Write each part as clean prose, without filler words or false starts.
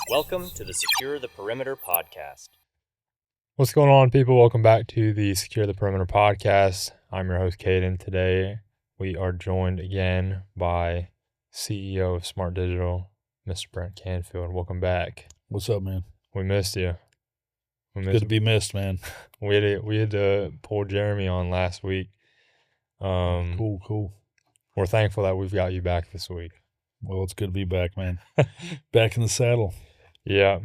Welcome to the Secure the Perimeter podcast. What's going on, people? Welcome back to the Secure the Perimeter podcast. I'm your host, Caden. Today, we are joined again by CEO of Smart Digital, Mr. Brent Canfield. Welcome back. What's up, man? We missed you. Good to be missed, man. We had to pull Jeremy on last week. Cool. We're thankful that we've got you back this week. Well, it's good to be back, man. Back in the saddle. Yeah.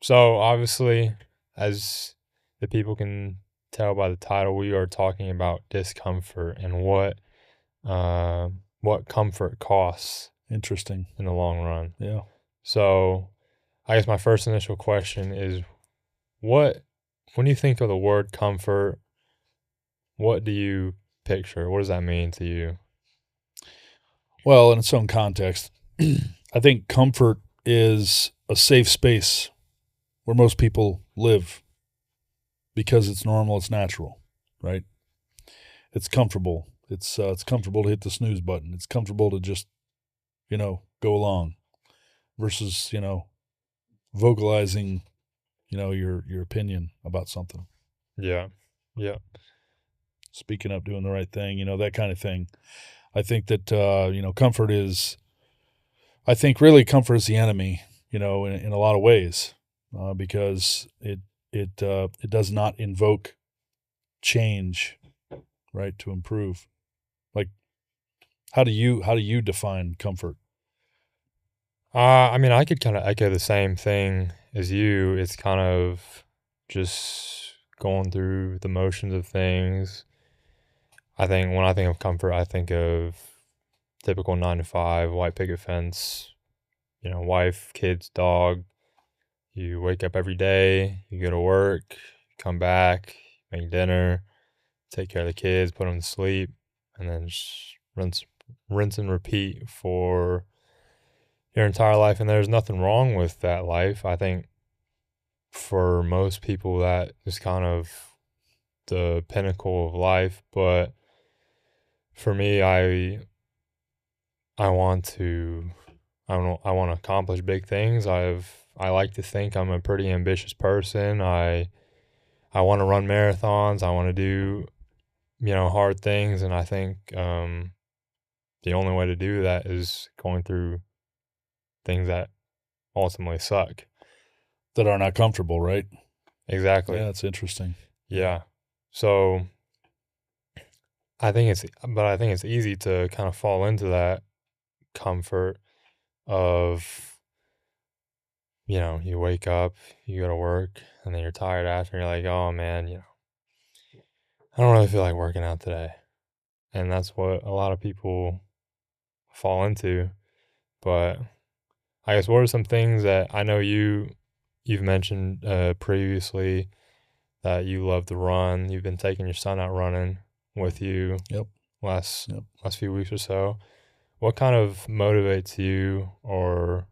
So obviously, as the people can tell by the title, we are talking about discomfort and what comfort costs. Interesting. In the long run. Yeah. So I guess my first initial question is, when you think of the word comfort, what do you picture? What does that mean to you? Well, in its own context, I think comfort is a safe space where most people live because it's normal, it's natural, right? It's comfortable. It's comfortable to hit the snooze button. It's comfortable to just, go along versus, vocalizing, your opinion about something. Yeah. Speaking up, doing the right thing, that kind of thing. I think that, comfort is the enemy, in a lot of ways, because it does not invoke change, right, to improve. Like, how do you define comfort? I could kind of echo the same thing as you. It's kind of just going through the motions of things. I think when I think of comfort, I think of typical 9-to-5, white picket fence, wife, kids, dog. You wake up every day, you go to work, come back, make dinner, take care of the kids, put them to sleep, and then just rinse and repeat for your entire life. And there's nothing wrong with that life. I think for most people that is kind of the pinnacle of life, but for me, I want to accomplish big things. I like to think I'm a pretty ambitious person. I want to run marathons. I want to do, hard things. And I think the only way to do that is going through things that ultimately suck. That are not comfortable, right? Exactly. Yeah, that's interesting. Yeah. So I think it's easy to kind of fall into that comfort of, you wake up, you go to work, and then you're tired after, and you're like, oh man, I don't really feel like working out today. And that's what a lot of people fall into. But I guess what are some things that I know you've mentioned previously that you love to run? You've been taking your son out running with you. Yep. Last few weeks or so. What kind of motivates you, or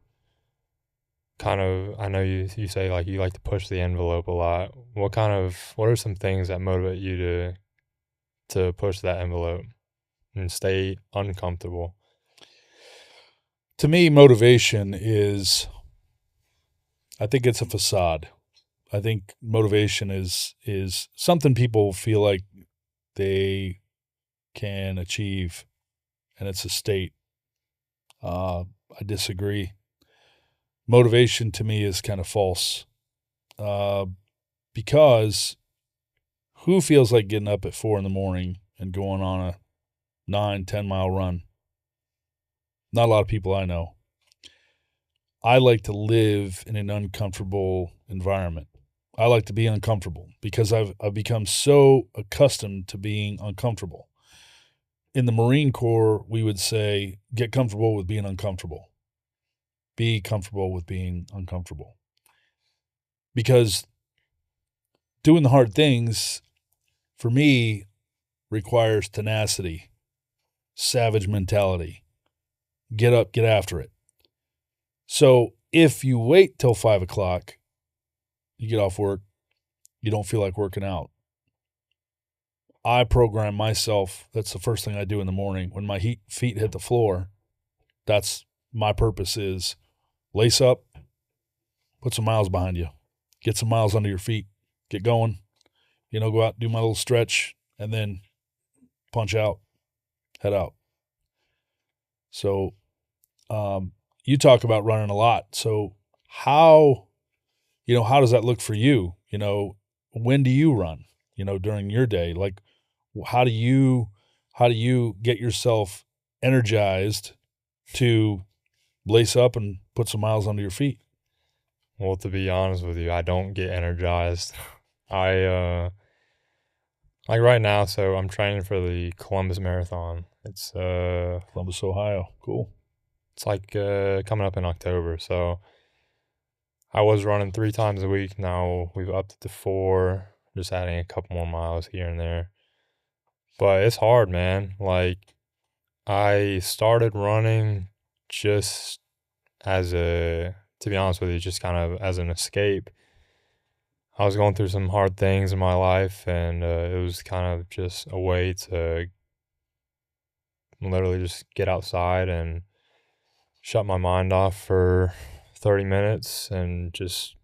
kind of, I know you say like you like to push the envelope a lot. What are some things that motivate you to push that envelope and stay uncomfortable? To me, motivation is, I think it's a facade. I think motivation is something people feel like they can achieve, and it's a state. I disagree. Motivation to me is kind of false, because who feels like getting up at 4 a.m. and going on a 9-10 mile run? Not a lot of people I know. I like to live in an uncomfortable environment. I like to be uncomfortable because I've become so accustomed to being uncomfortable. In the Marine Corps, we would say, get comfortable with being uncomfortable. Be comfortable with being uncomfortable. Because doing the hard things, for me, requires tenacity, savage mentality. Get up, get after it. So if you wait till 5 o'clock, you get off work, you don't feel like working out. I program myself. That's the first thing I do in the morning. When my feet hit the floor, that's my purpose is lace up, put some miles behind you, get some miles under your feet, get going, go out, do my little stretch, and then punch out, head out. So you talk about running a lot. So how does that look for you? When do you run, during your day? Like, how do you get yourself energized to lace up and put some miles under your feet? Well, to be honest with you, I don't get energized. I like right now, so I'm training for the Columbus Marathon. It's Columbus, Ohio. Cool. It's like coming up in October. So I was running 3 times a week. Now we've upped it to 4, just adding a couple more miles here and there. But it's hard, man. Like, I started running just to be honest with you, just kind of as an escape. I was going through some hard things in my life, and it was kind of just a way to literally just get outside and shut my mind off for 30 minutes and just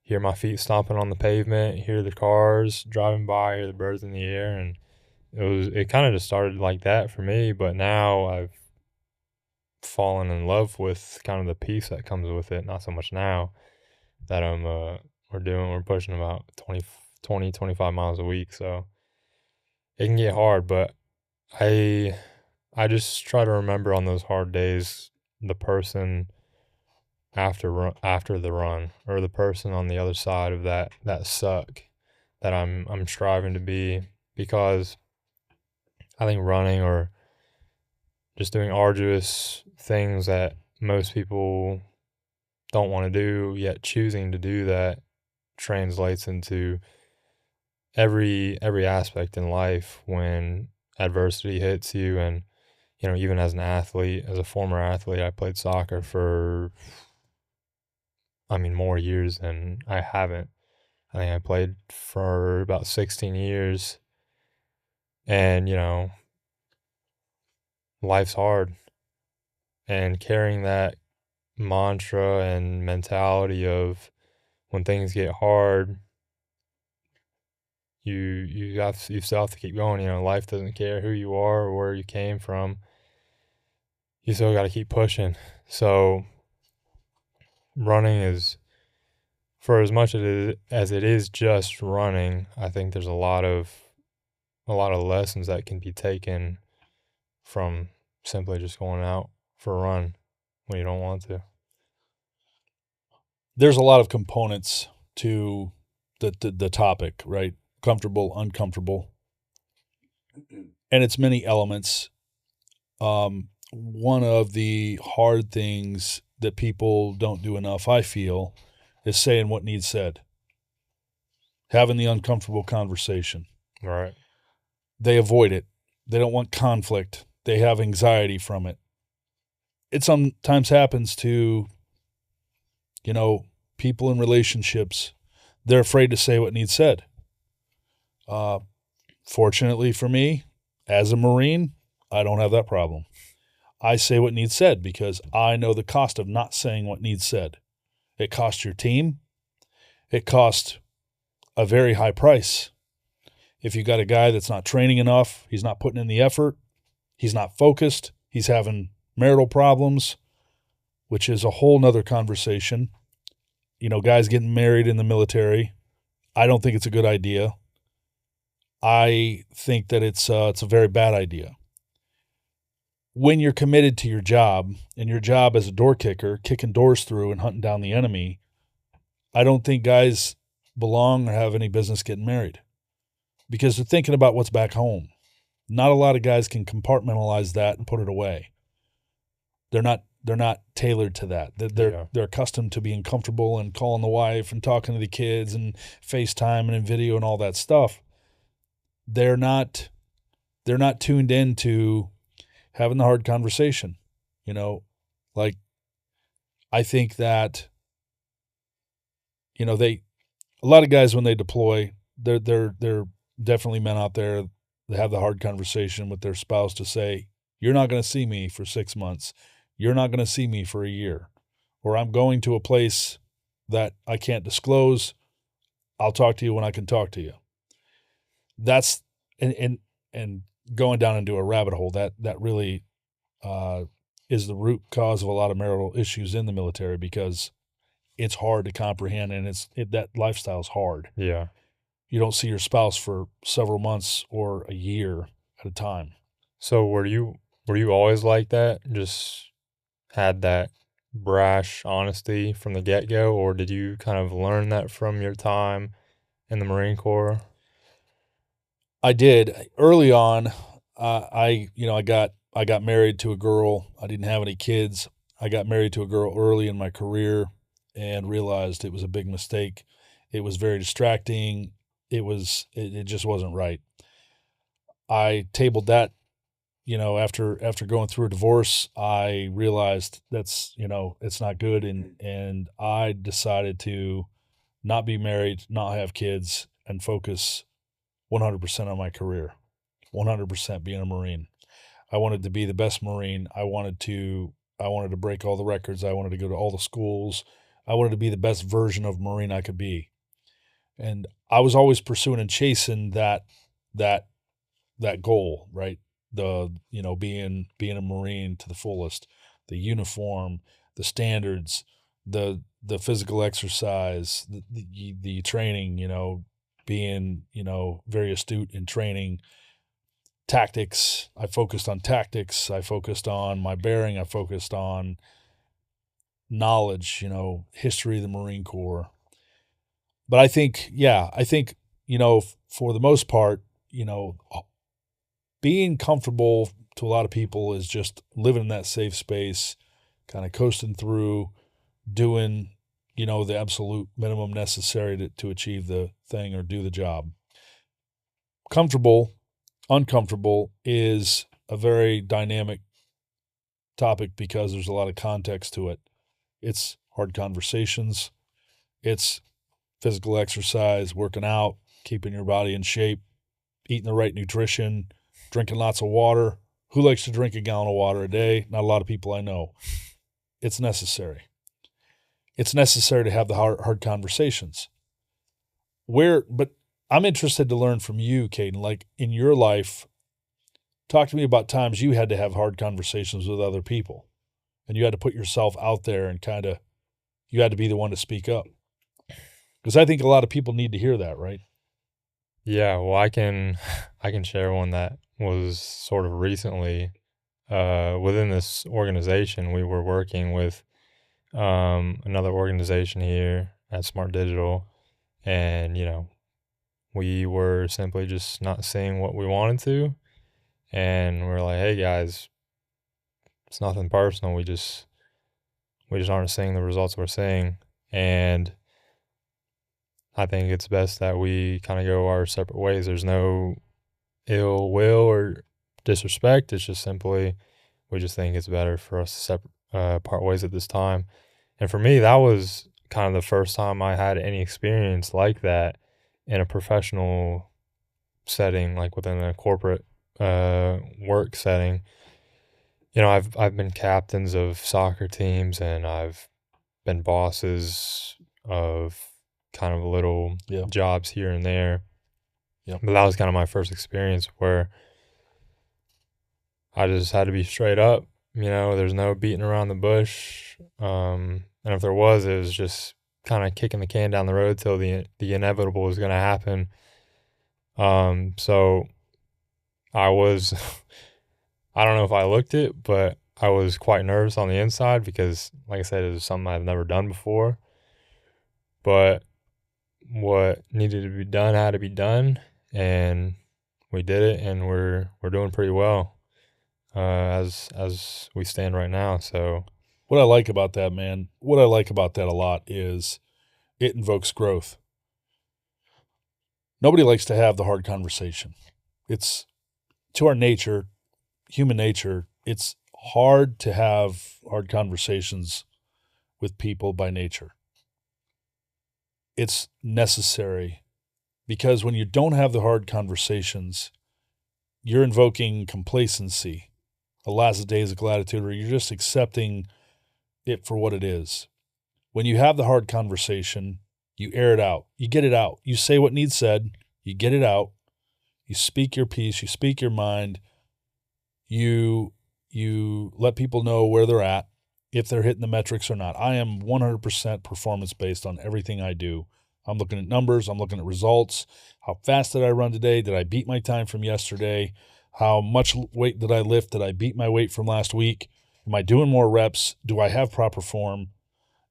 hear my feet stomping on the pavement, hear the cars driving by, hear the birds in the air. And it kind of just started like that for me. But now I've fallen in love with kind of the peace that comes with it. Not so much now that we're pushing about 25 miles a week. So it can get hard, but I just try to remember on those hard days the person after the run, or the person on the other side of that suck that I'm striving to be, because I think running or just doing arduous things that most people don't want to do, yet choosing to do that, translates into every aspect in life when adversity hits you. And even as a former athlete, I played soccer for more years than I haven't. I think I played for about 16 years. And life's hard, and carrying that mantra and mentality of when things get hard, you still have to keep going. Life doesn't care who you are or where you came from. You still got to keep pushing. So running is, for as much as it is just running, I think there's a lot of lessons that can be taken from simply just going out for a run when you don't want to. There's a lot of components to the topic, right? Comfortable, uncomfortable, and it's many elements. One of the hard things that people don't do enough, I feel, is saying what needs said, having the uncomfortable conversation. Right. They avoid it. They don't want conflict. They have anxiety from it. It sometimes happens to, people in relationships. They're afraid to say what needs said. Fortunately for me, as a Marine, I don't have that problem. I say what needs said because I know the cost of not saying what needs said. It costs your team. It costs a very high price. If you got a guy that's not training enough, he's not putting in the effort, he's not focused, he's having marital problems, which is a whole nother conversation. Guys getting married in the military, I don't think it's a good idea. I think that it's a very bad idea. When you're committed to your job, and your job as a door kicker, kicking doors through and hunting down the enemy, I don't think guys belong or have any business getting married, because they're thinking about what's back home. Not a lot of guys can compartmentalize that and put it away. They're not tailored to that. They're accustomed to being comfortable and calling the wife and talking to the kids and FaceTime and in video and all that stuff. They're not tuned in to having the hard conversation. Like, I think that a lot of guys, when they deploy, they're definitely men out there that have the hard conversation with their spouse to say, you're not going to see me for 6 months. You're not going to see me for a year. or I'm going to a place that I can't disclose. I'll talk to you when I can talk to you. That's and going down into a rabbit hole that really is the root cause of a lot of marital issues in the military, because it's hard to comprehend, and that lifestyle is hard. Yeah. You don't see your spouse for several months or a year at a time. So were you always like that? Just had that brash honesty from the get-go, or did you kind of learn that from your time in the Marine Corps? I did early on. I got married to a girl. I didn't have any kids. I got married to a girl early in my career and realized it was a big mistake. It was very distracting. It just wasn't right. I tabled that, after going through a divorce. I realized that's, it's not good. And I decided to not be married, not have kids, and focus 100% on my career, 100% being a Marine. I wanted to be the best Marine. I wanted to break all the records. I wanted to go to all the schools. I wanted to be the best version of Marine I could be. And I was always pursuing and chasing that goal, right? Being a Marine to the fullest, the uniform, the standards, the physical exercise, the training, being, very astute in training. Tactics. I focused on tactics. I focused on my bearing. I focused on knowledge, history of the Marine Corps. But I think, for the most part, being comfortable to a lot of people is just living in that safe space, kind of coasting through, doing, the absolute minimum necessary to achieve the thing or do the job. Comfortable, uncomfortable is a very dynamic topic because there's a lot of context to it. It's hard conversations. It's physical exercise, working out, keeping your body in shape, eating the right nutrition, drinking lots of water. Who likes to drink a gallon of water a day? Not a lot of people I know. It's necessary. It's necessary to have the hard conversations. But I'm interested to learn from you, Caden, like in your life, talk to me about times you had to have hard conversations with other people and you had to put yourself out there and you had to be the one to speak up. Because I think a lot of people need to hear that, right? Yeah, well, I can share one that was sort of recently within this organization. We were working with another organization here at Smart Digital, and we were simply just not seeing what we wanted to, and we're like, hey guys, it's nothing personal. We just aren't seeing the results we're seeing, and I think it's best that we kind of go our separate ways. There's no ill will or disrespect. It's just simply we just think it's better for us to part ways at this time. And for me, that was kind of the first time I had any experience like that in a professional setting, like within a corporate work setting. I've been captains of soccer teams, and I've been bosses of kind of little jobs here and there. Yep. But that was kind of my first experience where I just had to be straight up. There's no beating around the bush. And if there was, it was just kind of kicking the can down the road till the inevitable was going to happen. So I was, I don't know if I looked it, but I was quite nervous on the inside because, like I said, it was something I've never done before. But what needed to be done had to be done, and we did it, and we're doing pretty well as we stand right now. So what I like about that, man, what I like about that a lot is it invokes growth. Nobody likes to have the hard conversation. It's to our nature, human nature, it's hard to have hard conversations with people by nature. It's necessary because when you don't have the hard conversations, you're invoking complacency, a lackadaisical attitude, or you're just accepting it for what it is. when you have the hard conversation, you air it out. You get it out. You say what needs said. You get it out. You speak your piece. You speak your mind. You let people know where they're at, if they're hitting the metrics or not. I am 100% performance-based on everything I do. I'm looking at numbers. I'm looking at results. How fast did I run today? Did I beat my time from yesterday? How much weight did I lift? Did I beat my weight from last week? Am I doing more reps? Do I have proper form?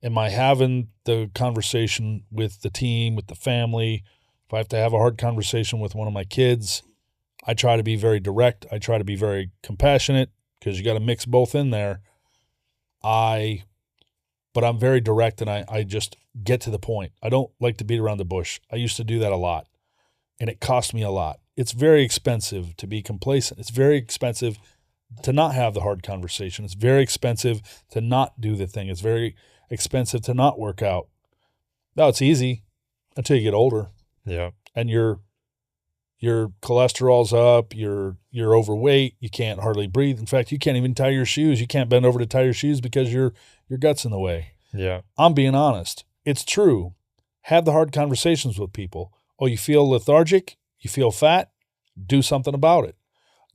Am I having the conversation with the team, with the family? If I have to have a hard conversation with one of my kids, I try to be very direct. I try to be very compassionate because you got to mix both in there. But I'm very direct and I just get to the point. I don't like to beat around the bush. I used to do that a lot, and it cost me a lot. It's very expensive to be complacent. It's very expensive to not have the hard conversation. It's very expensive to not do the thing. It's very expensive to not work out. Now, it's easy until you get older. Yeah. And your cholesterol's up, you're overweight, you can't hardly breathe. In fact, you can't even tie your shoes. You can't bend over to tie your shoes because your gut's in the way. Yeah. I'm being honest. It's true. Have the hard conversations with people. Oh, you feel lethargic? You feel fat? Do something about it.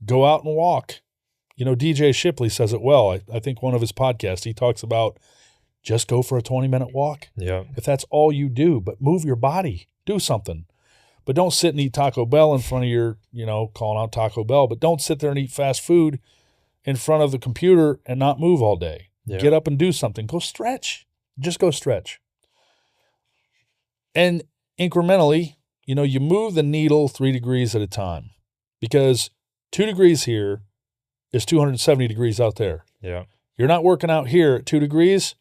Go out and walk. DJ Shipley says it well. I think one of his podcasts, he talks about just go for a 20-minute walk. Yeah. If that's all you do, but move your body. Do something. But don't sit and eat Taco Bell in front of your, calling out Taco Bell. But don't sit there and eat fast food in front of the computer and not move all day. Yeah. Get up and do something. Go stretch. Just go stretch. And incrementally, you move the needle 3 degrees at a time, because 2 degrees here is 270 degrees out there. Yeah. You're not working out here at 2 degrees.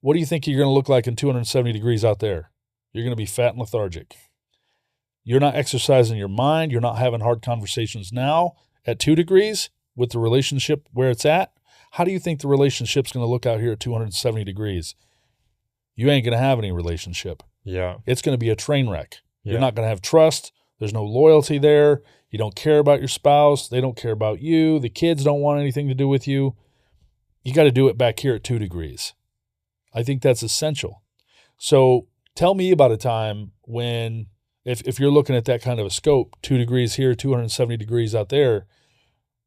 What do you think you're going to look like in 270 degrees out there? You're going to be fat and lethargic. You're not exercising your mind. You're not having hard conversations now at 2 degrees with the relationship where it's at. How do you think the relationship's going to look out here at 270 degrees? You ain't going to have any relationship. Yeah. It's going to be a train wreck. Yeah. You're not going to have trust. There's no loyalty there. You don't care about your spouse. They don't care about you. The kids don't want anything to do with you. You got to do it back here at 2 degrees. I think that's essential. So tell me about a time when, if you're looking at that kind of a scope, 2 degrees here, 270 degrees out there,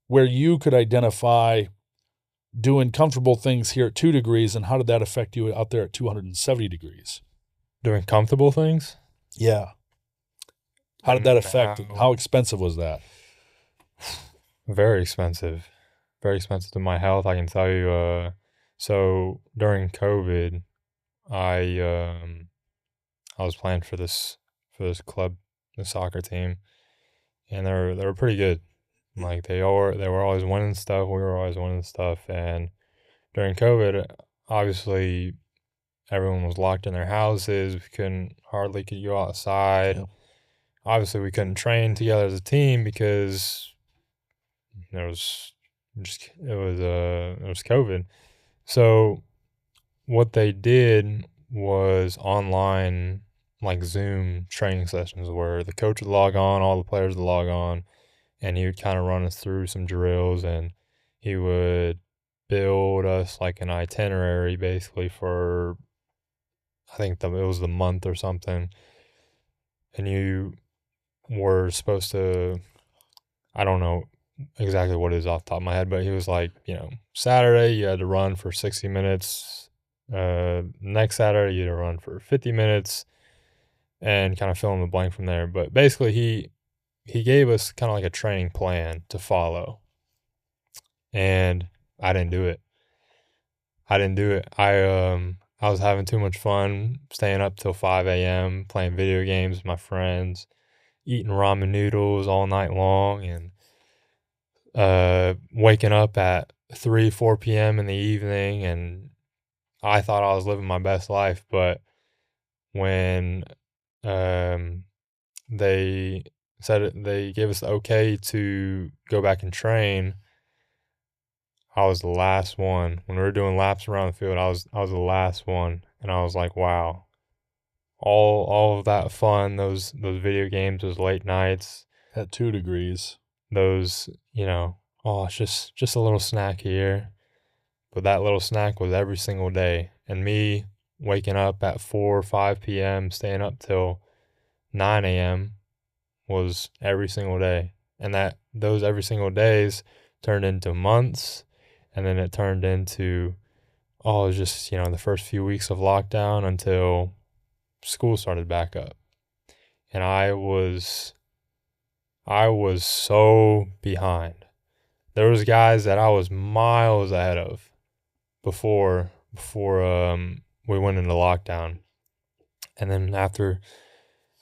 where you could identify doing comfortable things here at 2 degrees, and how did that affect you out there at 270 degrees? Doing comfortable things? Yeah. How did that affect? How expensive was that? Very expensive. Very expensive to my health, I can tell you. So during COVID, I was playing for this club, the soccer team, and they were pretty good. Like they were always winning stuff. We were always winning stuff. And during COVID, obviously, everyone was locked in their houses. We could go outside. Yep. Obviously, we couldn't train together as a team because it was COVID. So what they did was online, like Zoom training sessions, where the coach would log on, all the players would log on, and he would kind of run us through some drills, and he would build us like an itinerary basically for, I think it was the month or something. And you were supposed to, I don't know exactly what it is off the top of my head, but he was like, Saturday you had to run for 60 minutes. Next Saturday you had to run for 50 minutes, and kind of fill in the blank from there. But basically he gave us kind of like a training plan to follow. And I didn't do it. I was having too much fun, staying up till 5 a.m., playing video games with my friends, eating ramen noodles all night long, and waking up at 4 p.m. in the evening. And I thought I was living my best life. But when they gave us the okay to go back and train, I was the last one. When we were doing laps around the field, I was the last one, and I was like, wow. All of that fun, those video games, those late nights At 2 degrees. those, it's just a little snack here. But that little snack was every single day. And me waking up at 4 or 5 p.m., staying up till 9 a.m. was every single day. And those every single days turned into months, and then it turned into, it was just, the first few weeks of lockdown until school started back up. And I was so behind. There was guys that I was miles ahead of before we went into lockdown. And then after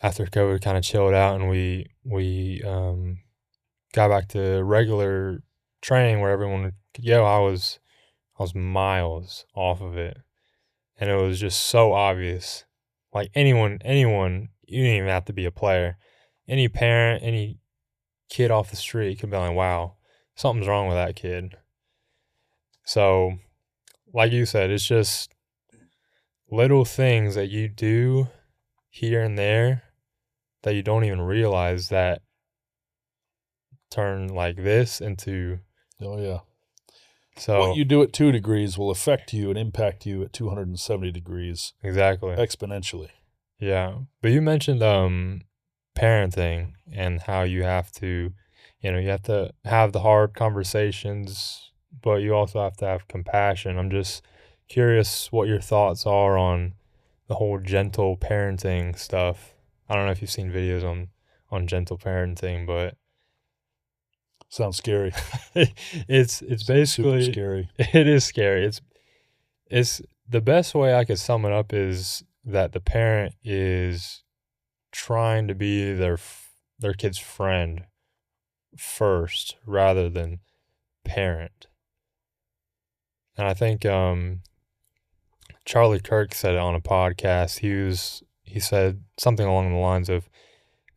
COVID kind of chilled out and we got back to regular training where everyone could go, I was miles off of it. And it was just so obvious. Like anyone, you didn't even have to be a player. Any parent, any kid off the street could be like, wow, something's wrong with that kid. So, like you said, it's just little things that you do here and there that you don't even realize that turn like this into. Oh, yeah. So what you do at 2 degrees will affect you and impact you at 270 degrees. Exactly. Exponentially. Yeah. But you mentioned parenting and how you have to, you have to have the hard conversations, but you also have to have compassion. I'm just curious what your thoughts are on the whole gentle parenting stuff. I don't know if you've seen videos on gentle parenting, but sounds scary. it's basically super scary. It is scary. It's the best way I could sum it up is that the parent is trying to be their kid's friend first rather than parent. And I think Charlie Kirk said it on a podcast. He said something along the lines of,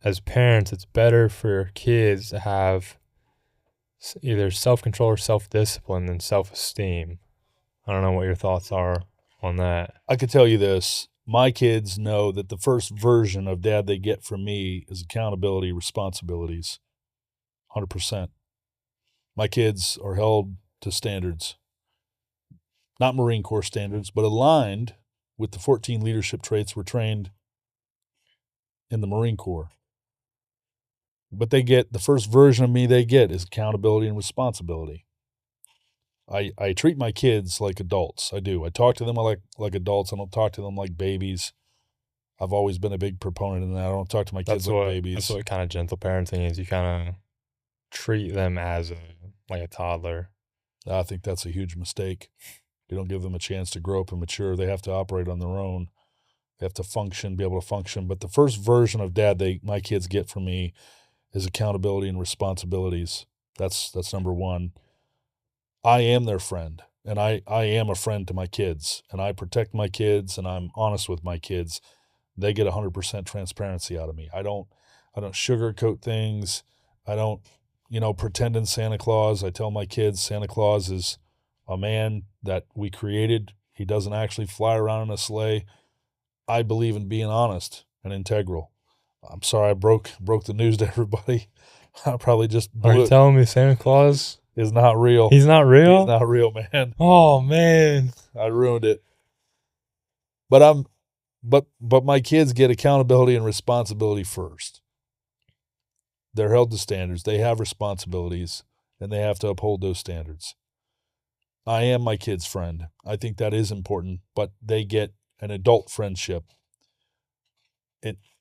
as parents, it's better for your kids to have either self-control or self-discipline than self-esteem. I don't know what your thoughts are on that. I could tell you this. My kids know that the first version of dad they get from me is accountability, responsibilities, 100%. My kids are held to standards, not Marine Corps standards, but aligned with the 14 leadership traits we're trained in the Marine Corps. But they get, the first version of me they get is accountability and responsibility. I treat my kids like adults. I do. I talk to them like adults. I don't talk to them like babies. I've always been a big proponent in that. I don't talk to my kids like babies. That's what kind of gentle parenting is. You kind of treat them as a toddler. I think that's a huge mistake. You don't give them a chance to grow up and mature. They have to operate on their own. They have to function, be able to function. But the first version of dad my kids get from me is accountability and responsibilities. That's number one. I am their friend, and I am a friend to my kids, and I protect my kids, and I'm honest with my kids. They get 100% transparency out of me. I don't sugarcoat things. I don't, pretend in Santa Claus. I tell my kids Santa Claus is a man that we created. He doesn't actually fly around in a sleigh. I believe in being honest and integral. I'm sorry I broke the news to everybody. I probably just blew it. Are you telling me Santa Claus is not real? He's not real? He's not real, man. Oh, man. I ruined it. But my kids get accountability and responsibility first. They're held to standards. They have responsibilities, and they have to uphold those standards. I am my kid's friend. I think that is important, but they get an adult friendship.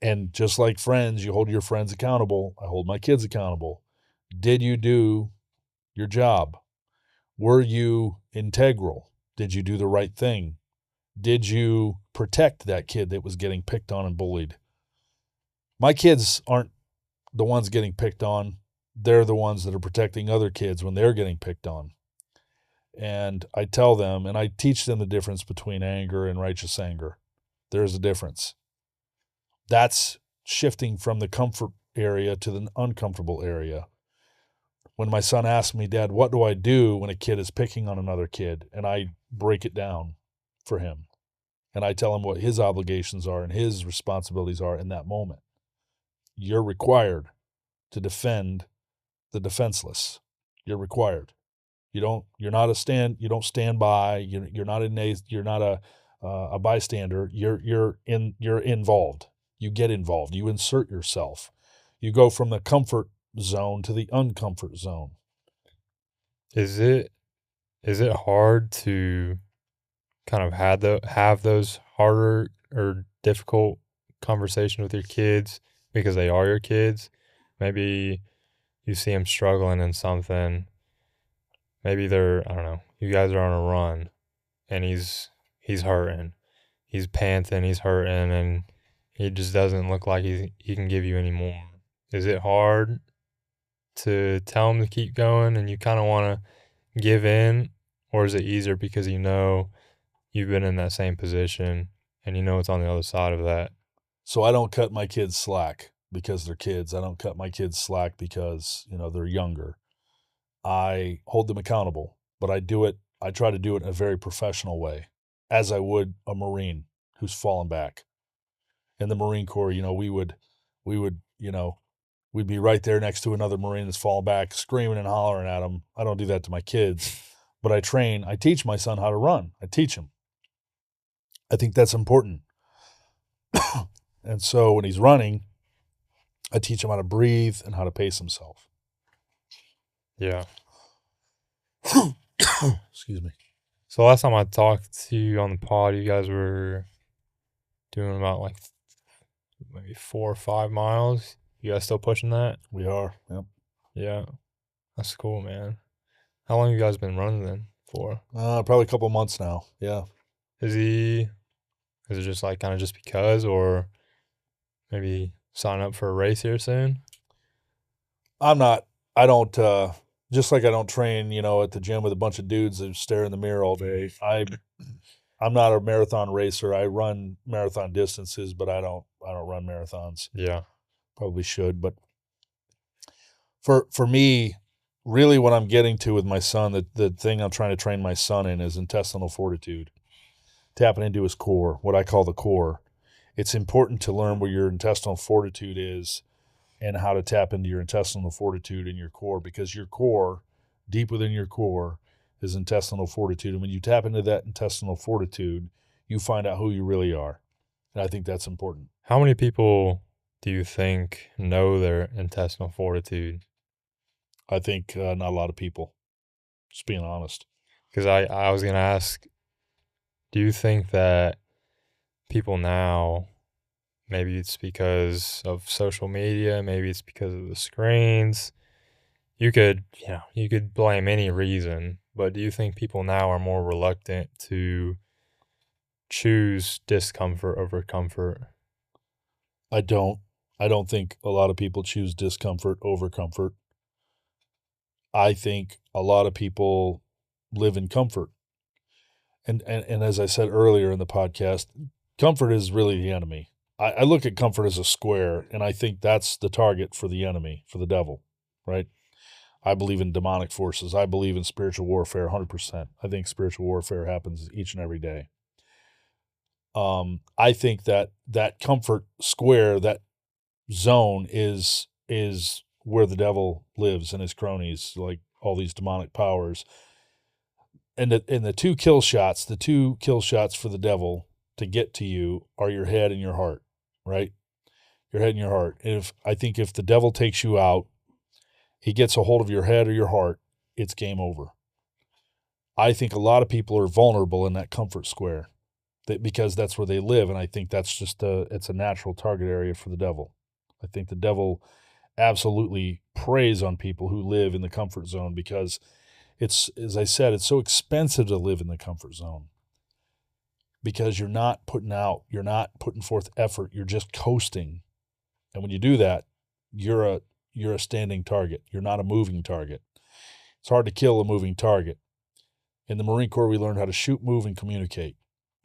And just like friends, you hold your friends accountable. I hold my kids accountable. Did you do your job? Were you integral? Did you do the right thing? Did you protect that kid that was getting picked on and bullied? My kids aren't the ones getting picked on. They're the ones that are protecting other kids when they're getting picked on. And I tell them, and I teach them the difference between anger and righteous anger. There's a difference. That's shifting from the comfort area to the uncomfortable area. When my son asks me, Dad, what do I do when a kid is picking on another kid? And I break it down for him. And I tell him what his obligations are and his responsibilities are in that moment. You're required to defend the defenseless. You're required. You don't stand by. You're not a a bystander, you're involved. You get involved. You insert yourself. You go from the comfort zone to the uncomfort zone. Is it hard to kind of have those harder or difficult conversations with your kids because they are your kids? Maybe you see them struggling in something. Maybe I don't know, you guys are on a run and he's hurting. He's panting, he's hurting, and he just doesn't look like he can give you any more. Is it hard to tell him to keep going and you kind of want to give in? Or is it easier because you know you've been in that same position and you know it's on the other side of that? So I don't cut my kids slack because they're kids. I don't cut my kids slack because, they're younger. I hold them accountable, but I try to do it in a very professional way, as I would a Marine who's fallen back. In the Marine Corps, we'd be right there next to another Marine that's fallen back, screaming and hollering at them. I don't do that to my kids, but I teach my son how to run. I teach him. I think that's important. And so when he's running, I teach him how to breathe and how to pace himself. Yeah. Excuse me. So last time I talked to you on the pod, you guys were doing about like maybe 4 or 5 miles. You guys still pushing that? We are. Yep. Yeah. That's cool, man. How long have you guys been running then for? Probably a couple months now. Yeah. Is it just like kind of just because, or maybe sign up for a race here soon? I don't, just like I don't train, at the gym with a bunch of dudes that stare in the mirror all day. I'm not a marathon racer. I run marathon distances, but I don't run marathons. Yeah. Probably should, but for me, really what I'm getting to with my son, the thing I'm trying to train my son in is intestinal fortitude. Tapping into his core, what I call the core. It's important to learn where your intestinal fortitude is and how to tap into your intestinal fortitude in your core, because your core, deep within your core, is intestinal fortitude. And when you tap into that intestinal fortitude, you find out who you really are. And I think that's important. How many people do you think know their intestinal fortitude? I think not a lot of people, just being honest. Because I was going to ask, do you think that people now, maybe it's because of social media, maybe it's because of the screens, you could blame any reason, but do you think people now are more reluctant to choose discomfort over comfort? I don't think a lot of people choose discomfort over comfort. I think a lot of people live in comfort. And as I said earlier in the podcast, comfort is really the enemy. I look at comfort as a square, and I think that's the target for the enemy, for the devil, right? I believe in demonic forces. I believe in spiritual warfare 100%. I think spiritual warfare happens each and every day. I think that comfort square, that zone is where the devil lives and his cronies, like all these demonic powers. And the two kill shots for the devil to get to you are your head and your heart, right? Your head and your heart. I think if the devil takes you out, he gets a hold of your head or your heart, it's game over. I think a lot of people are vulnerable in that comfort square because that's where they live, and I think that's just it's a natural target area for the devil. I think the devil absolutely preys on people who live in the comfort zone because it's, as I said, it's so expensive to live in the comfort zone because you're not putting forth effort, you're just coasting. And when you do that, you're a standing target. You're not a moving target. It's hard to kill a moving target. In the Marine Corps, we learned how to shoot, move, and communicate.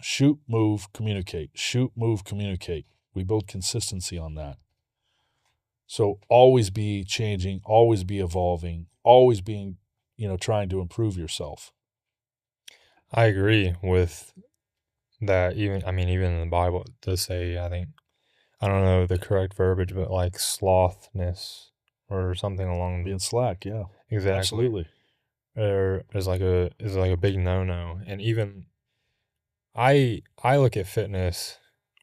Shoot, move, communicate. Shoot, move, communicate. We build consistency on that. So always be changing, always be evolving, always being, trying to improve yourself. I agree with that. Even in the Bible, it does say, I don't know the correct verbiage, but like slothness or something along being slack. Yeah, exactly. Absolutely. Is like a big no-no. And even I look at fitness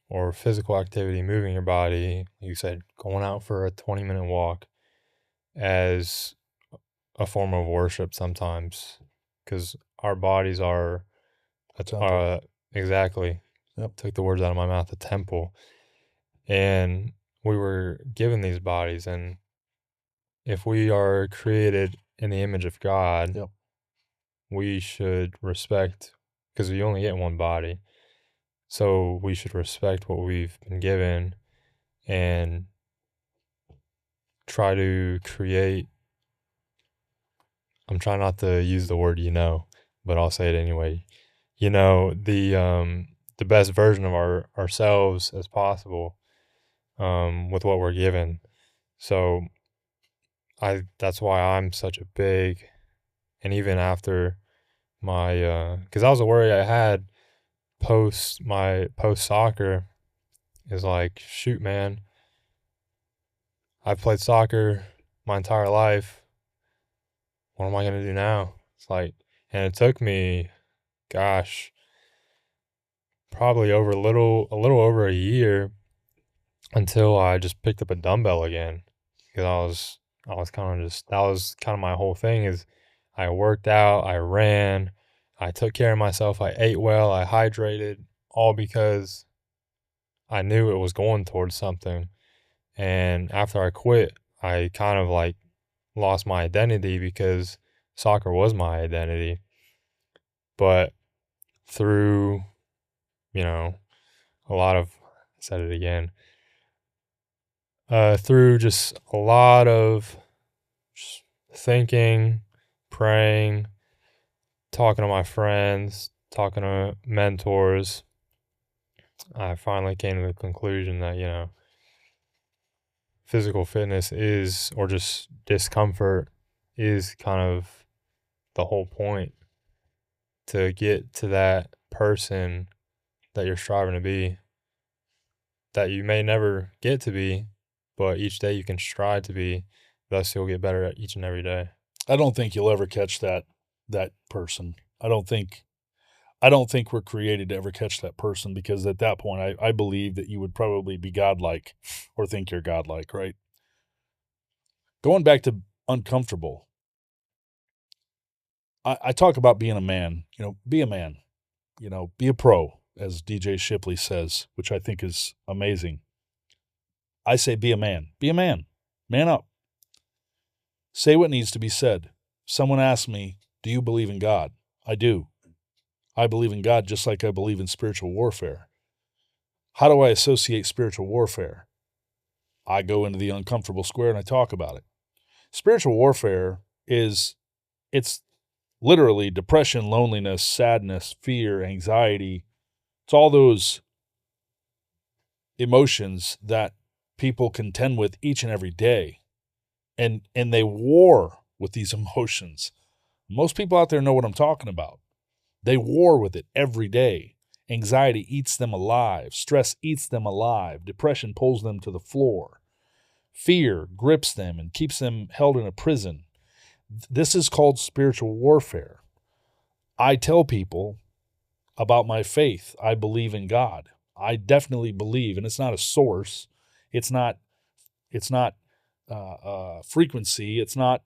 or physical activity, moving your body, you said going out for a 20-minute walk, as a form of worship sometimes, because our bodies are A temple. exactly. Yep. Took the words out of my mouth, a temple. And we were given these bodies, and if we are created in the image of God, Yep. we should respect, because we only get one body. So we should respect what we've been given and try to create. I'm trying not to use the word but I'll say it anyway. The best version of ourselves as possible, with what we're given. So that's why I'm such a big, and even after my, because that was a worry I had post soccer, is like, shoot, man, I've played soccer my entire life. What am I gonna do now? It's like, and it took me, gosh, probably a little over a year until I just picked up a dumbbell again, because I was kind of just, that was kind of my whole thing, is I worked out, I ran, I took care of myself, I ate well, I hydrated, all because I knew it was going towards something. And after I quit, I kind of like lost my identity, because soccer was my identity. But through, a lot of, I said it again, through just a lot of just thinking, praying, talking to my friends, talking to mentors, I finally came to the conclusion that, physical fitness is, or just discomfort is kind of the whole point, to get to that person that you're striving to be, that you may never get to be, but each day you can strive to be. Thus, you'll get better at each and every day. I don't think you'll ever catch that person. I don't think we're created to ever catch that person, because at that point, I believe that you would probably be godlike, or think you're godlike, right? Going back to uncomfortable, I talk about being a man. Be a man. Be a pro, as DJ Shipley says, which I think is amazing. I say be a man. Be a man. Man up. Say what needs to be said. Someone asked me, do you believe in God? I do. I believe in God just like I believe in spiritual warfare. How do I associate spiritual warfare? I go into the uncomfortable square and I talk about it. Spiritual warfare it's literally depression, loneliness, sadness, fear, anxiety. It's all those emotions that people contend with each and every day. And they war with these emotions. Most people out there know what I'm talking about. They war with it every day. Anxiety eats them alive. Stress eats them alive. Depression pulls them to the floor. Fear grips them and keeps them held in a prison. This is called spiritual warfare. I tell people about my faith. I believe in God. I definitely believe, and it's not a source. It's not frequency. It's not,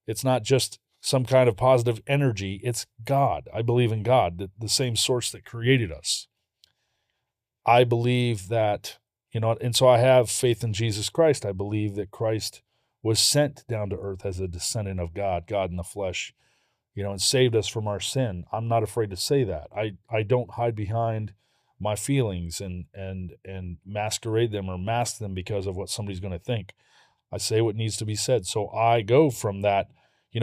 it's not just some kind of positive energy. It's God. I believe in God, the same source that created us. I believe that, and so I have faith in Jesus Christ. I believe that Christ was sent down to earth as a descendant of God, God in the flesh, and saved us from our sin. I'm not afraid to say that. I don't hide behind my feelings and masquerade them or mask them because of what somebody's going to think. I say what needs to be said. So I go from that,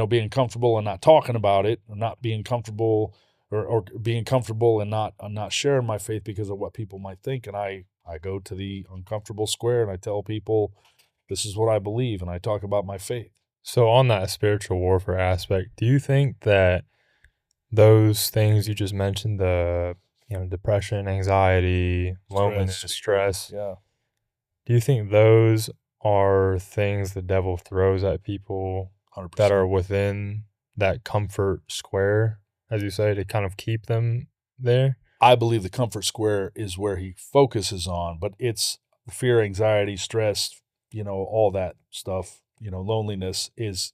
being comfortable and not talking about it, or not being comfortable, or being comfortable and not sharing my faith because of what people might think. And I go to the uncomfortable square and I tell people, this is what I believe, and I talk about my faith. So on that spiritual warfare aspect, do you think that those things you just mentioned, the depression, anxiety, loneliness, stress, Yeah. do you think those are things the devil throws at people 100%. that are within that comfort square, as you say, to kind of keep them there? I believe the comfort square is where he focuses on, but it's fear, anxiety, stress, all that stuff, loneliness is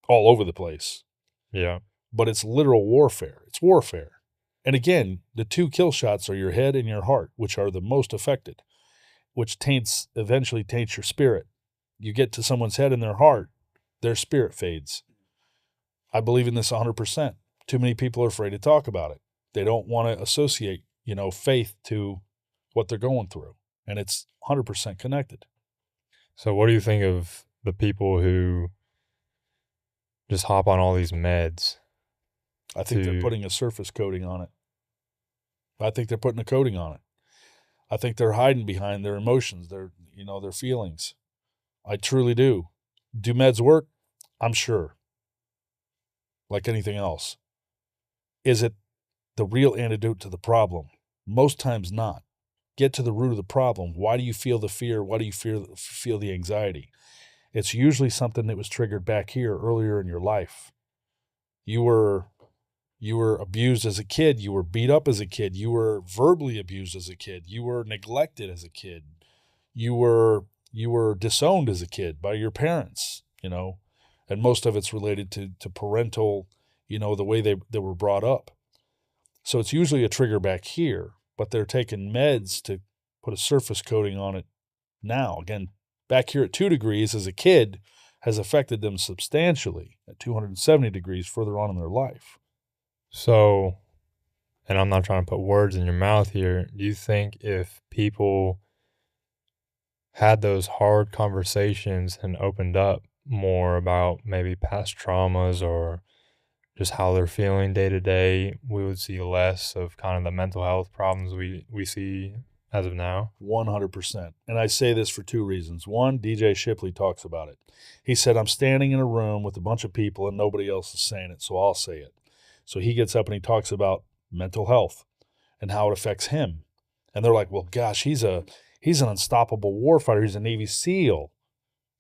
all over the place. Yeah. But it's literal warfare. It's warfare. And again, the two kill shots are your head and your heart, which are the most affected, which eventually taints your spirit. You get to someone's head and their heart, their spirit fades. I believe in this 100%. Too many people are afraid to talk about it. They don't want to associate, faith to what they're going through. And it's 100% connected. So what do you think of the people who just hop on all these meds? I think they're putting a surface coating on it. I think they're putting a coating on it. I think they're hiding behind their emotions, their feelings. I truly do. Do meds work? I'm sure. Like anything else. Is it the real antidote to the problem? Most times not. Get to the root of the problem. Why do you feel the fear? Why do you feel the anxiety? It's usually something that was triggered back here earlier in your life. You were abused as a kid. You were beat up as a kid. You were verbally abused as a kid. You were neglected as a kid. You were disowned as a kid by your parents, and most of it's related to parental, the way they were brought up. So it's usually a trigger back here, but they're taking meds to put a surface coating on it now. Again, back here at 2 degrees as a kid has affected them substantially at 270 degrees further on in their life. So, and I'm not trying to put words in your mouth here, do you think if people had those hard conversations and opened up more about maybe past traumas or just how they're feeling day to day, we would see less of kind of the mental health problems we see as of now? 100%. And I say this for 2 reasons. One, DJ Shipley talks about it. He said, I'm standing in a room with a bunch of people and nobody else is saying it, so I'll say it. So he gets up and he talks about mental health and how it affects him. And they're like, well, gosh, he's an unstoppable warfighter. He's a Navy SEAL.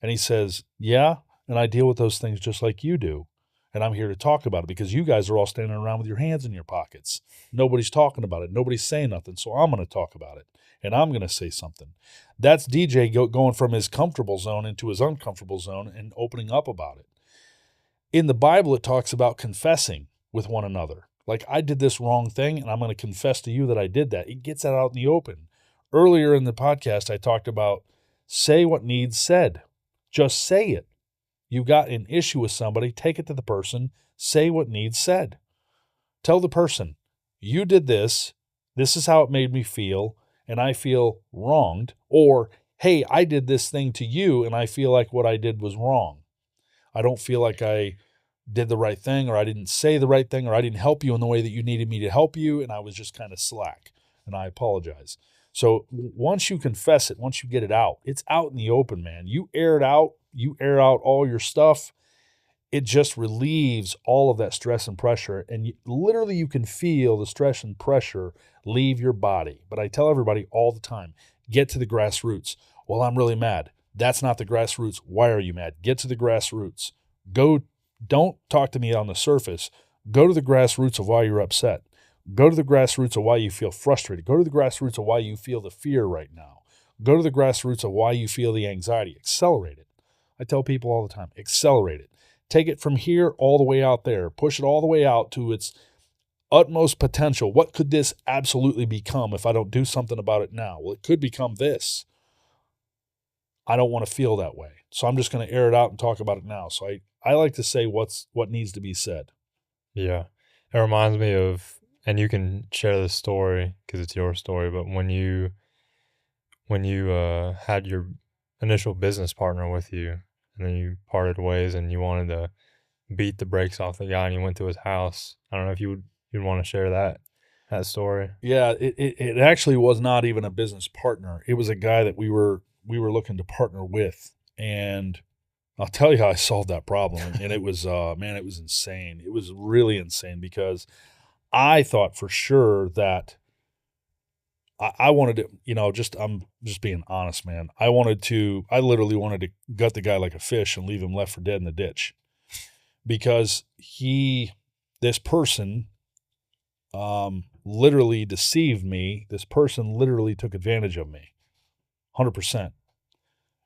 And he says, yeah, and I deal with those things just like you do. And I'm here to talk about it because you guys are all standing around with your hands in your pockets. Nobody's talking about it. Nobody's saying nothing. So I'm going to talk about it. And I'm going to say something. That's DJ going from his comfortable zone into his uncomfortable zone and opening up about it. In the Bible, it talks about confessing with one another. Like, I did this wrong thing, and I'm going to confess to you that I did that. It gets that out in the open. Earlier in the podcast, I talked about say what needs said. Just say it. You got an issue with somebody, take it to the person, say what needs said. Tell the person, you did this is how it made me feel, and I feel wronged. Or, hey, I did this thing to you, and I feel like what I did was wrong. I don't feel like I did the right thing, or I didn't say the right thing, or I didn't help you in the way that you needed me to help you, and I was just kind of slack, and I apologize. So once you confess it, once you get it out, it's out in the open, man. You air it out, you air out all your stuff. It just relieves all of that stress and pressure, and literally you can feel the stress and pressure leave your body. But I tell everybody all the time, get to the grassroots. Well, I'm really mad. That's not the grassroots. Why are you mad? Get to the grassroots. Don't talk to me on the surface. Go to the grassroots of why you're upset. Go to the grassroots of why you feel frustrated. Go to the grassroots of why you feel the fear right now. Go to the grassroots of why you feel the anxiety. Accelerate it. I tell people all the time, accelerate it. Take it from here all the way out there. Push it all the way out to its utmost potential. What could this absolutely become if I don't do something about it now? Well, it could become this. I don't want to feel that way. So I'm just going to air it out and talk about it now. So I like to say what needs to be said. Yeah. It reminds me of, and you can share this story because it's your story, but when you had your initial business partner with you and then you parted ways and you wanted to beat the brakes off the guy and you went to his house. I don't know if you'd want to share that story. Yeah, it actually was not even a business partner. It was a guy that we were looking to partner with. And I'll tell you how I solved that problem. And it was, man, it was insane. It was really insane because I thought for sure that I wanted to, I'm just being honest, man. I literally wanted to gut the guy like a fish and leave him left for dead in the ditch because this person, literally deceived me. This person literally took advantage of me, 100%.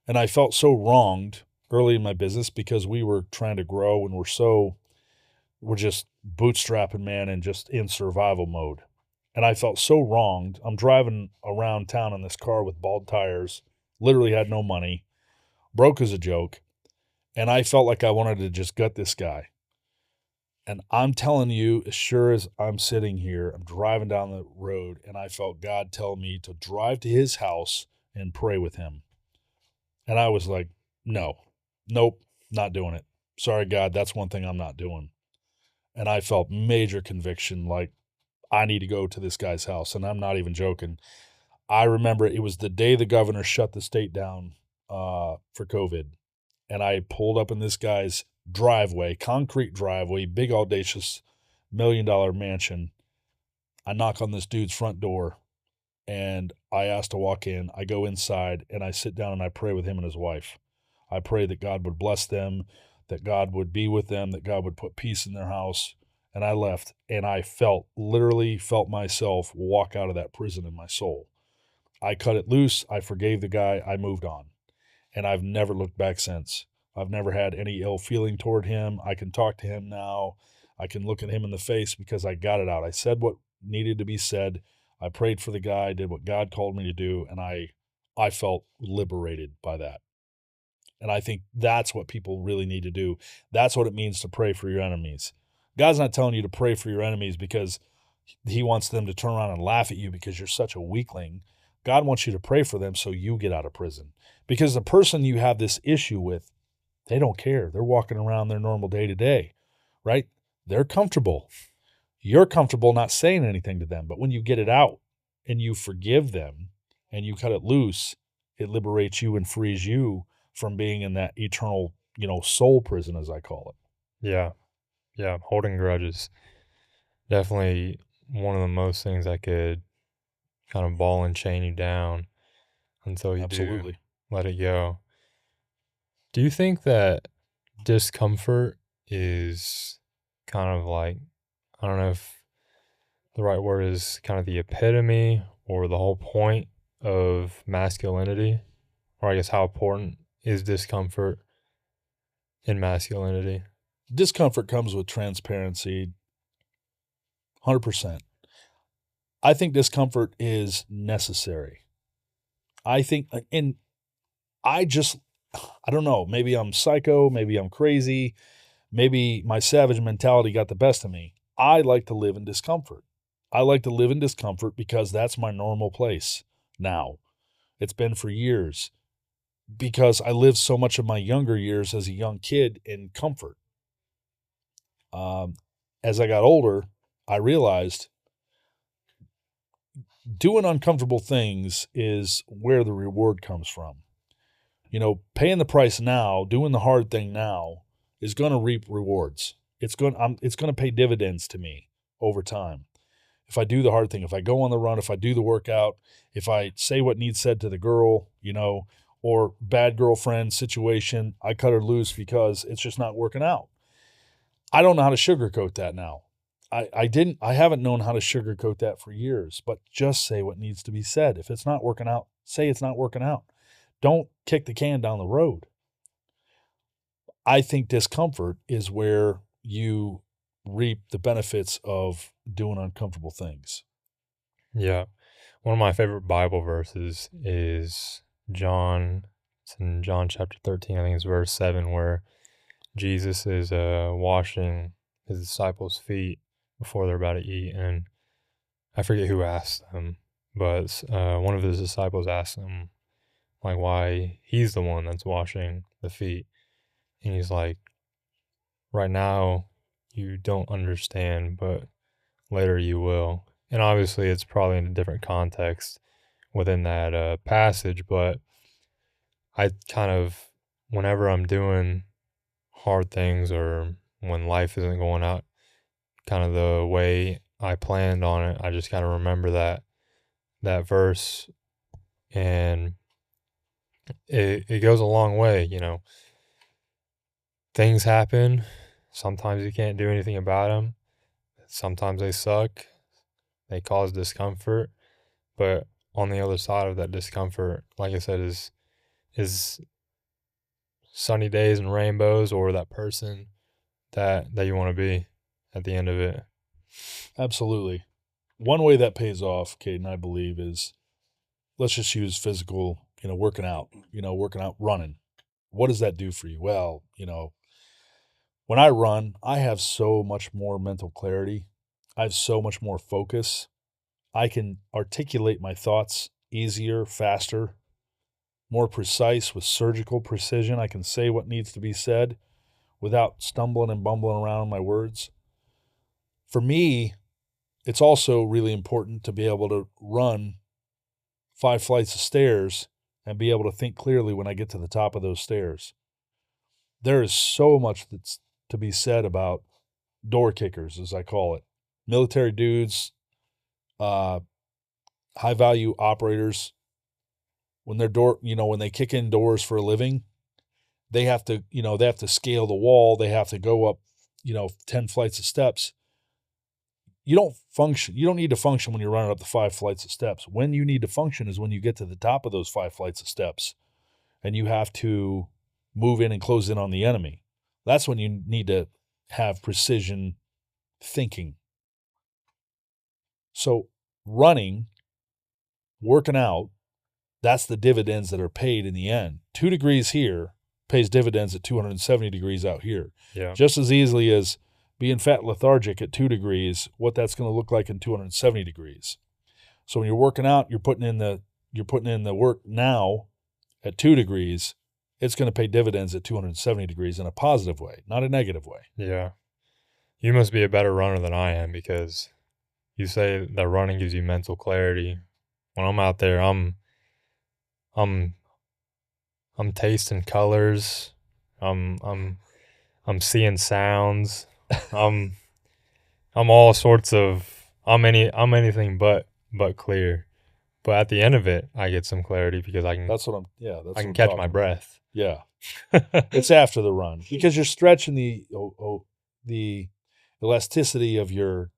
And I felt so wronged early in my business because we were trying to grow and we're just bootstrapping, man, and just in survival mode. And I felt so wronged. I'm driving around town in this car with bald tires, literally had no money, broke as a joke. And I felt like I wanted to just gut this guy. And I'm telling you, as sure as I'm sitting here, I'm driving down the road, and I felt God tell me to drive to his house and pray with him. And I was like, nope, not doing it. Sorry, God, that's one thing I'm not doing. And I felt major conviction, like I need to go to this guy's house. And I'm not even joking. I remember it was the day the governor shut the state down for COVID. And I pulled up in this guy's driveway, concrete driveway, big audacious $1 million mansion. I knock on this dude's front door and I ask to walk in. I go inside and I sit down and I pray with him and his wife. I pray that God would bless them, that God would be with them, that God would put peace in their house. And I left, and I literally felt myself walk out of that prison in my soul. I cut it loose. I forgave the guy. I moved on. And I've never looked back since. I've never had any ill feeling toward him. I can talk to him now. I can look at him in the face because I got it out. I said what needed to be said. I prayed for the guy, did what God called me to do, and I felt liberated by that. And I think that's what people really need to do. That's what it means to pray for your enemies. God's not telling you to pray for your enemies because he wants them to turn around and laugh at you because you're such a weakling. God wants you to pray for them so you get out of prison. Because the person you have this issue with, they don't care. They're walking around their normal day to day, right? They're comfortable. You're comfortable not saying anything to them. But when you get it out and you forgive them and you cut it loose, it liberates you and frees you from being in that eternal, soul prison, as I call it. Yeah. Yeah. Holding grudges. Definitely one of the most things that could kind of ball and chain you down until you do let it go. Do you think that discomfort is kind of like, I don't know if the right word is kind of the epitome or the whole point of masculinity? Or I guess how important is discomfort in masculinity? Discomfort comes with transparency, 100%. I think discomfort is necessary. I think, and I don't know, maybe I'm psycho, maybe I'm crazy, maybe my savage mentality got the best of me. I like to live in discomfort. I like to live in discomfort because that's my normal place now. It's been for years because I lived so much of my younger years as a young kid in comfort. As I got older, I realized doing uncomfortable things is where the reward comes from. Paying the price now, doing the hard thing now is going to reap rewards. It's going to pay dividends to me over time. If I do the hard thing, if I go on the run, if I do the workout, if I say what needs said to the girl, or bad girlfriend situation, I cut her loose because it's just not working out. I don't know how to sugarcoat that now. I haven't known how to sugarcoat that for years, but just say what needs to be said. If it's not working out, say it's not working out. Don't kick the can down the road. I think discomfort is where you reap the benefits of doing uncomfortable things. Yeah. One of my favorite Bible verses is John. It's in John chapter 13, I think it's verse 7, where Jesus is washing his disciples' feet before they're about to eat. And I forget who asked them, but one of his disciples asked him, like, why he's the one that's washing the feet. And he's like, right now you don't understand, but later you will. And obviously it's probably in a different context within that passage, but I kind of, whenever I'm doing hard things or when life isn't going out kind of the way I planned on it, I just kind of remember that verse, and it goes a long way. Things happen. Sometimes you can't do anything about them. Sometimes they suck. they cause discomfort, but on the other side of that discomfort, like I said, is sunny days and rainbows, or that person that you want to be at the end of it. Absolutely. One way that pays off, Caden, I believe, is let's just use physical, working out, running. What does that do for you? Well, when I run, I have so much more mental clarity. I have so much more focus. I can articulate my thoughts easier, faster, more precise with surgical precision. I can say what needs to be said without stumbling and bumbling around in my words. For me, it's also really important to be able to run 5 flights of stairs and be able to think clearly when I get to the top of those stairs. There is so much that's to be said about door kickers, as I call it. Military dudes, high-value operators, when they kick in doors for a living, they have to scale the wall. They have to go up, 10 flights of steps. You don't function. You don't need to function when you're running up the 5 flights of steps. When you need to function is when you get to the top of those 5 flights of steps and you have to move in and close in on the enemy. That's when you need to have precision thinking. So running, working out, that's the dividends that are paid in the end. 2 degrees here pays dividends at 270 degrees out here. Yeah. Just as easily as being fat lethargic at 2 degrees, what that's going to look like in 270 degrees. So when you're working out, you're putting in the work now at 2 degrees, it's going to pay dividends at 270 degrees in a positive way, not a negative way. Yeah. You must be a better runner than I am, because you say that running gives you mental clarity. When I'm out there, I'm tasting colors. I'm seeing sounds. I'm all sorts of I'm anything but clear. But at the end of it, I get some clarity because I can I can catch my breath. Yeah. It's after the run because you're stretching the elasticity of your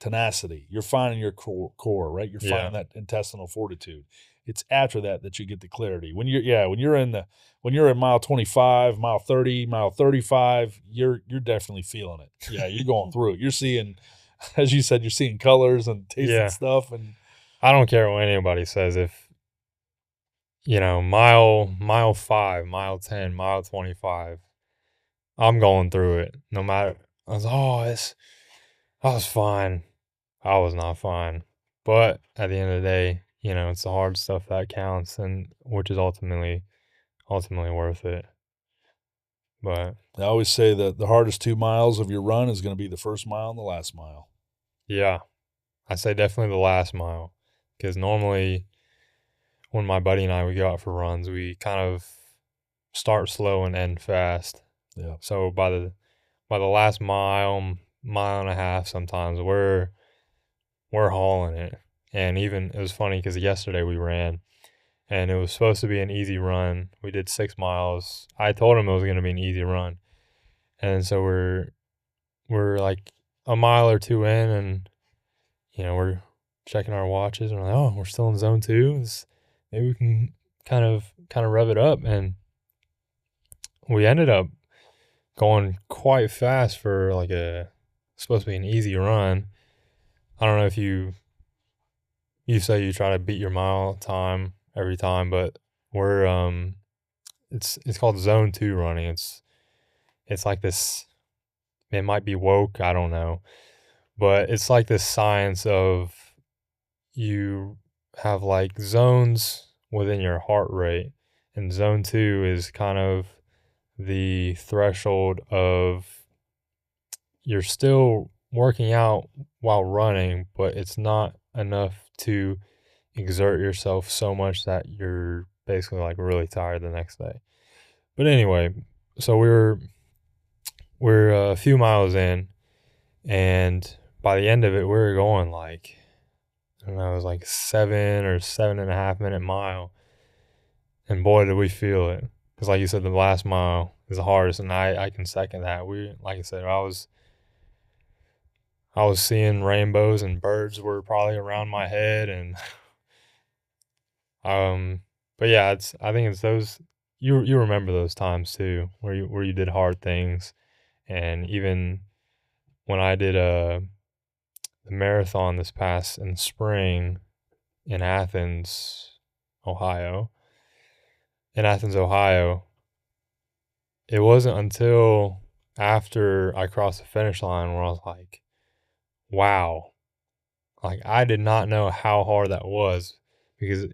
tenacity. You're finding your core, right? You're finding that intestinal fortitude. It's after that you get the clarity. When you're in mile 25, mile 30, mile 35, you're definitely feeling it. Yeah, you're going through it. You're seeing, as you said, you're seeing colors and tasting stuff. And I don't care what anybody says. If mile 5, mile 10, mile 25, I'm going through it. No matter, I was fine. I was not fine. But at the end of the day, it's the hard stuff that counts, and which is ultimately worth it. But I always say that the hardest 2 miles of your run is going to be the first mile and the last mile. Yeah, I say definitely the last mile, because normally when my buddy and I, we go out for runs, we kind of start slow and end fast. Yeah. So by the last mile and a half, sometimes we're hauling it. And even it was funny because yesterday we ran, and it was supposed to be an easy run. We did 6 miles. I told him it was going to be an easy run, and so we're like a mile or two in, and we're checking our watches, and we're like, oh, we're still in zone 2. Maybe we can kind of rev it up, and we ended up going quite fast for like supposed to be an easy run. I don't know if you say you try to beat your mile time every time, but we're it's called zone 2 running. It's like this, it might be woke, I don't know, but it's like this science of you have like zones within your heart rate, and zone 2 is kind of the threshold of you're still working out while running, but it's not enough to exert yourself so much that you're basically like really tired the next day. But anyway, so we're a few miles in, and by the end of it, we were going like, I don't know, it was like 7 or 7.5 minute mile. And boy, did we feel it. Because like you said, the last mile is the hardest, and I can second that. Like I said, I was seeing rainbows and birds were probably around my head, and but yeah, I think it's those you remember those times too where you did hard things. And even when I did the marathon this past in spring in Ohio, in Athens, Ohio, it wasn't until after I crossed the finish line where I was like, wow, like I did not know how hard that was, because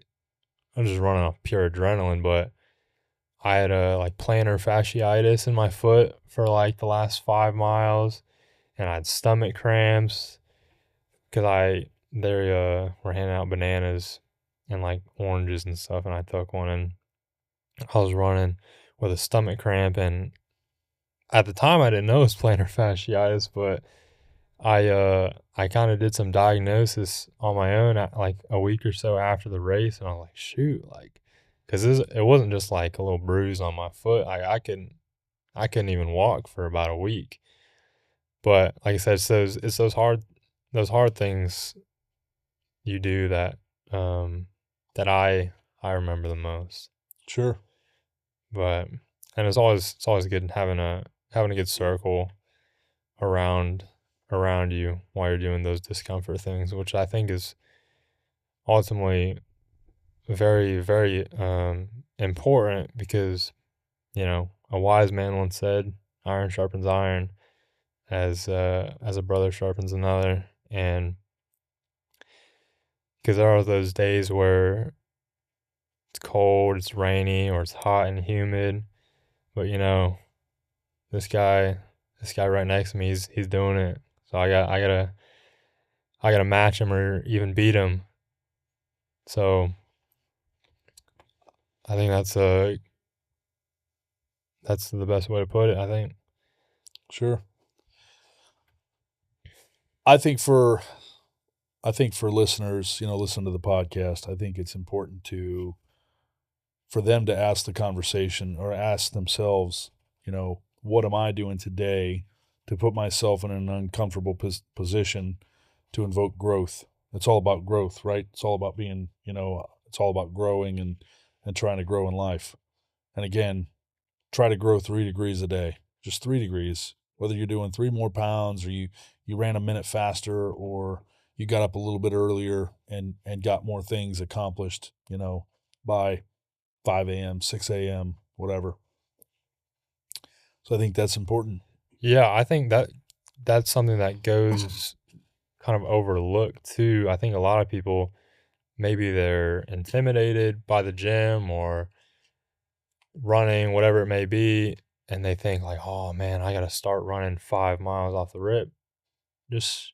I'm just running off pure adrenaline. But I had a like plantar fasciitis in my foot for like the last 5 miles, and I had stomach cramps because they were handing out bananas and like oranges and stuff, and I took one, and I was running with a stomach cramp. And at the time I didn't know it was plantar fasciitis, but I kind of did some diagnosis on my own at like a week or so after the race, and I was like, shoot, like, because it wasn't just like a little bruise on my foot. I couldn't even walk for about a week. But like I said, it's those hard things you do that I remember the most. Sure. But and it's always good having a good circle around you while you're doing those discomfort things, which I think is ultimately very, very important, because a wise man once said, "Iron sharpens iron, as a brother sharpens another." And because there are those days where it's cold, it's rainy, or it's hot and humid, but this guy right next to me, he's doing it. So I gotta match him or even beat him. So I think that's the best way to put it, I think. Sure. I think for listeners, listen to the podcast, I think it's important for them to ask the conversation, or ask themselves, what am I doing today to put myself in an uncomfortable position to invoke growth? It's all about growth, right? It's all about being, it's all about growing and trying to grow in life. And again, try to grow 3 degrees a day, just 3 degrees, whether you're doing 3 more pounds, or you ran a minute faster, or you got up a little bit earlier and got more things accomplished, by 5 a.m., 6 a.m., whatever. So I think that's important. Yeah, I think that's something that goes kind of overlooked too. I think a lot of people, maybe they're intimidated by the gym or running, whatever it may be, and they think like, oh man, I got to start running 5 miles off the rip. Just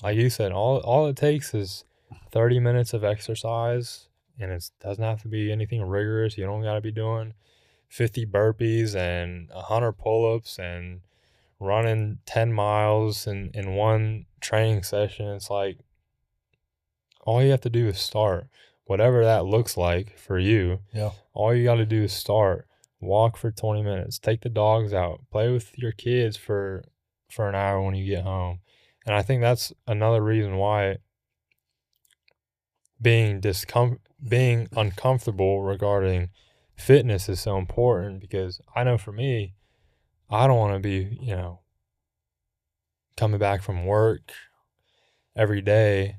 like you said, all it takes is 30 minutes of exercise, and it doesn't have to be anything rigorous. You don't got to be doing 50 burpees and 100 pull-ups and running 10 miles in one training session. It's like all you have to do is start, whatever that looks like for you. Yeah. All you got to do is start. Walk for 20 minutes, take the dogs out, play with your kids for an hour when you get home. And I think that's another reason why being uncomfortable regarding fitness is so important, because I know for me, I don't want to be, coming back from work every day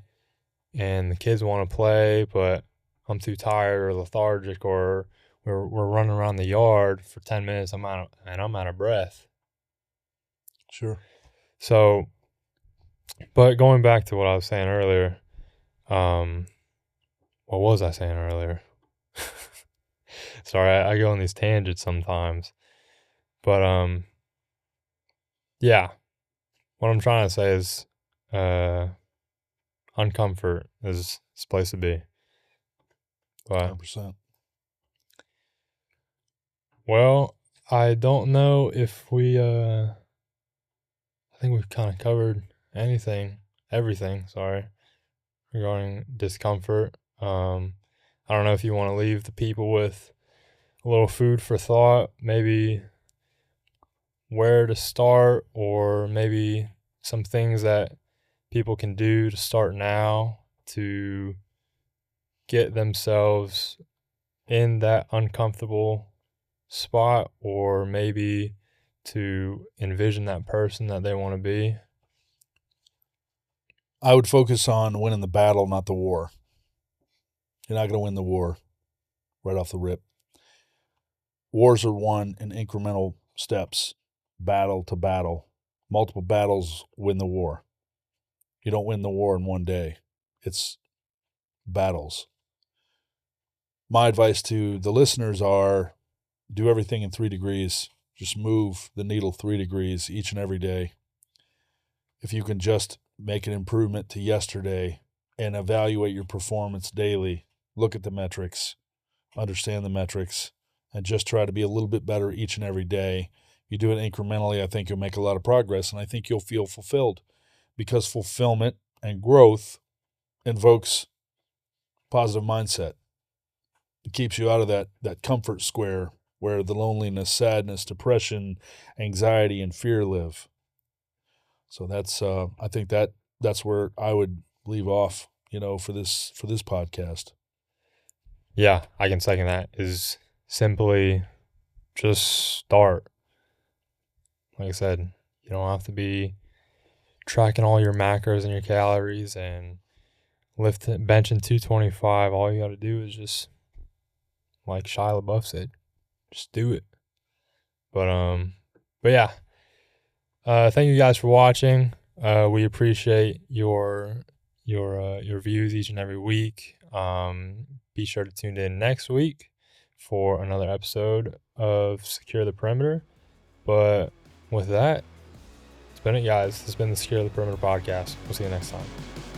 and the kids want to play, but I'm too tired or lethargic, or we're running around the yard for 10 minutes. I'm out of breath. Sure. So, but going back to what I was saying earlier, what was I saying earlier? Sorry, I go on these tangents sometimes. But yeah, what I'm trying to say is, uncomfort is this place to be. But 100%. well, I don't know if I think we've kind of covered everything, sorry, regarding discomfort. I don't know if you want to leave the people with a little food for thought, maybe where to start, or maybe some things that people can do to start now to get themselves in that uncomfortable spot, or maybe to envision that person that they want to be? I would focus on winning the battle, not the war. You're not going to win the war right off the rip. Wars are won in incremental steps, battle to battle. Multiple battles win the war. You don't win the war in one day. It's battles. My advice to the listeners are do everything in 3 degrees. Just move the needle 3 degrees each and every day. If you can just make an improvement to yesterday and evaluate your performance daily, look at the metrics, understand the metrics, and just try to be a little bit better each and every day. You do it incrementally, I think you'll make a lot of progress, and I think you'll feel fulfilled, because fulfillment and growth invokes positive mindset. It keeps you out of that comfort square where the loneliness, sadness, depression, anxiety, and fear live. So that's I think that's where I would leave off, for this podcast. Yeah, I can second that. Is simply just start. Like I said, you don't have to be tracking all your macros and your calories and benching 225. All you got to do is just, like Shia LaBeouf said, just do it. But yeah. Thank you guys for watching. We appreciate your views each and every week. Be sure to tune in next week for another episode of Secure the Perimeter. But with that, it's been it, guys. This has been the Secure the Perimeter podcast. We'll see you next time.